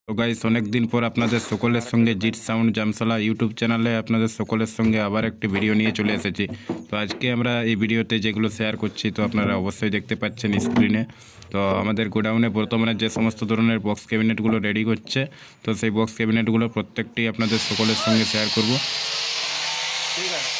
তো গাইস, অনেক দিন পর আপনাদের সকলের সঙ্গে জিট সাউন্ড জামশালা ইউটিউব চ্যানেলে আপনাদের সকলের সঙ্গে আবার একটি ভিডিও নিয়ে চলে এসেছি। তো আজকে আমরা এই ভিডিওতে যেগুলো শেয়ার করছি তো আপনারা অবশ্যই দেখতে পাচ্ছেন স্ক্রিনে। তো আমাদের গোডাউনে বর্তমানে যে সমস্ত ধরনের বক্স ক্যাবিনেটগুলো রেডি করছে, তো সেই বক্স ক্যাবিনেটগুলো প্রত্যেকটি আপনাদের সকলের সঙ্গে শেয়ার করব। ঠিক আছে।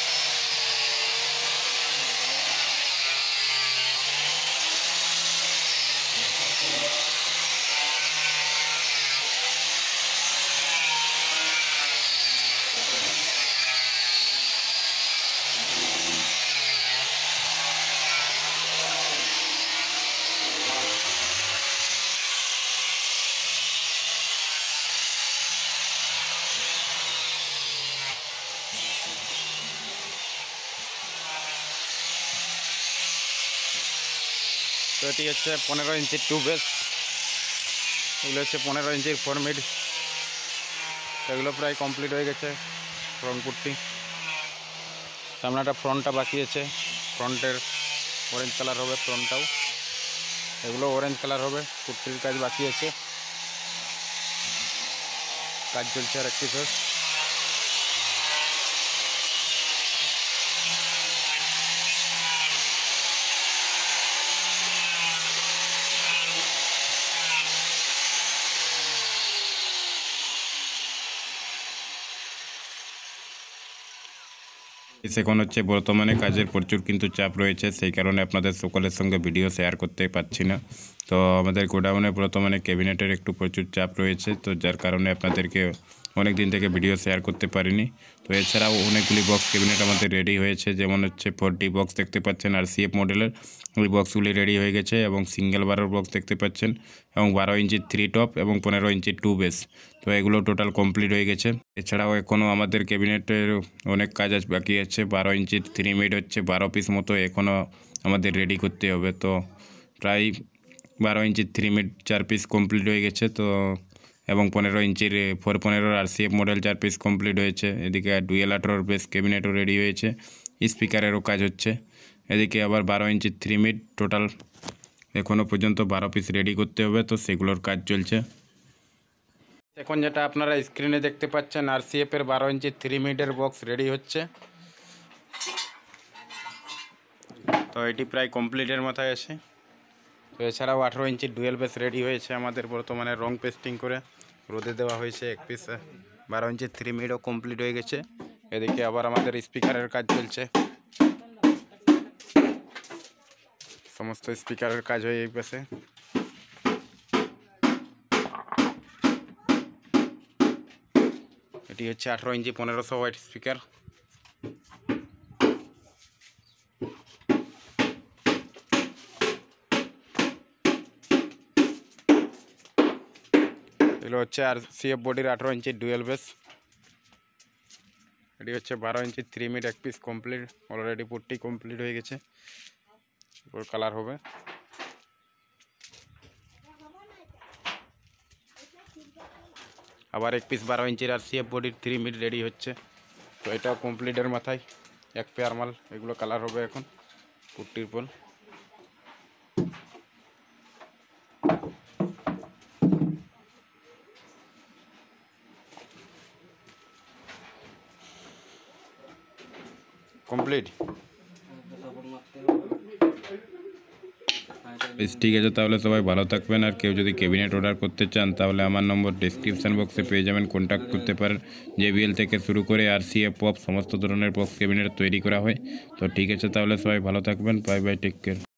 তো এটি হচ্ছে 15 ইঞ্চির টু বেস, এগুলো হচ্ছে 15 ইঞ্চির ফরমিড। এগুলো প্রায় কমপ্লিট হয়ে গেছে রং পুট্টি। সামনেটা ফ্রন্টটা বাকি আছে, ফ্রন্টের অরেঞ্জ কালার হবে, ফ্রন্টটাও এগুলো অরেঞ্জ কালার হবে। পুট্টির কাজ বাকি আছে, কাজ চলছে আর একটি ফেস। এখন হচ্ছে বর্তমানে কাজের প্রচুর কিন্তু চাপ রয়েছে, সেই কারণে আপনাদের সকলের সঙ্গে ভিডিও শেয়ার করতে পারছি না। তো আমাদের গোডাউনে বর্তমানে ক্যাবিনেটের একটু প্রচুর চাপ রয়েছে, তো যার কারণে আপনাদেরকে অনেক দিন থেকে ভিডিও শেয়ার করতে পারিনি। তো এছাড়াও অনেকগুলি বক্স ক্যাবিনেট আমাদের রেডি হয়েছে, যেমন হচ্ছে 4D বক্স দেখতে পাচ্ছেন আর CF মডেলের ওই বক্সগুলি রেডি হয়ে গেছে, এবং সিঙ্গেল বারের বক্স দেখতে পাচ্ছেন, এবং 12 ইঞ্চির 3 টপ এবং 15 ইঞ্চির 2 বেস। তো এগুলো টোটাল কমপ্লিট হয়ে গেছে। এছাড়াও এখনও আমাদের ক্যাবিনেটের অনেক কাজ বাকি আছে। 12 ইঞ্চির 3 মিড হচ্ছে 12 পিস মতো এখনও আমাদের রেডি করতে হবে। তো প্রায় 12 ইঞ্চির 3 মিড 4 পিস কমপ্লিট হয়ে গেছে। তো এবং 15 ইঞ্চির 415 আর CF মডেল 4 পিস কমপ্লিট হয়েছে। এদিকে ডুয়েল 18 বেস ক্যাবিনেটও রেডি হয়েছে, স্পিকারেরও কাজ হচ্ছে। এদিকে আবার 12 ইঞ্চির 3 মিড টোটাল এখনও পর্যন্ত 12 পিস রেডি করতে হবে, তো সেগুলোর কাজ চলছে। এখন যেটা আপনারা স্ক্রিনে দেখতে পাচ্ছেন RCF এর 12 ইঞ্চির 3 মিডের বক্স রেডি হচ্ছে। তো এটি প্রায় কমপ্লিটের মাথায় আছে। তো এছাড়াও 18 ইঞ্চির ডুয়েল বেস রেডি হয়েছে আমাদের বর্তমানে, রং পেস্টিং করে রোদে দেওয়া হয়েছে। এক পিস 12 ইঞ্চির 3 মিডও কমপ্লিট হয়ে গেছে। এদিকে আবার আমাদের স্পিকারের কাজ চলছে, সমস্ত স্পিকারের কাজ হয়ে এই পাশে। এটি হচ্ছে 18 ইঞ্চি 1500 ওয়াট স্পিকার। এগুলো হচ্ছে RCF বডির 18 ইঞ্চি ডুয়েল বেস। এটি হচ্ছে 12 ইঞ্চি 3 মিড এক piece complete, already putty complete হয়ে গেছে, এরপর কালার হবে। আবার এক পিস 12 ইঞ্চির RCF বডির 3 মিড রেডি হচ্ছে। তো এটা কমপ্লিটের মাথায় এক পেয়ার মাল, এগুলো কালার হবে এখন পুট্টির পর। কমপ্লিট। ঠিক আছে, তাহলে সবাই ভালো থাকবেন। আর কেউ যদি ক্যাবিনেট অর্ডার করতে চান তাহলে আমার নম্বর ডেসক্রিপশান বক্সে পেয়ে যাবেন, কন্ট্যাক্ট করতে পারেন। JBL থেকে শুরু করে RCF পপ সমস্ত ধরনের বক্স ক্যাবিনেট তৈরি করা হয়। তো ঠিক আছে, তাহলে সবাই ভালো থাকবেন। Bye bye, take care.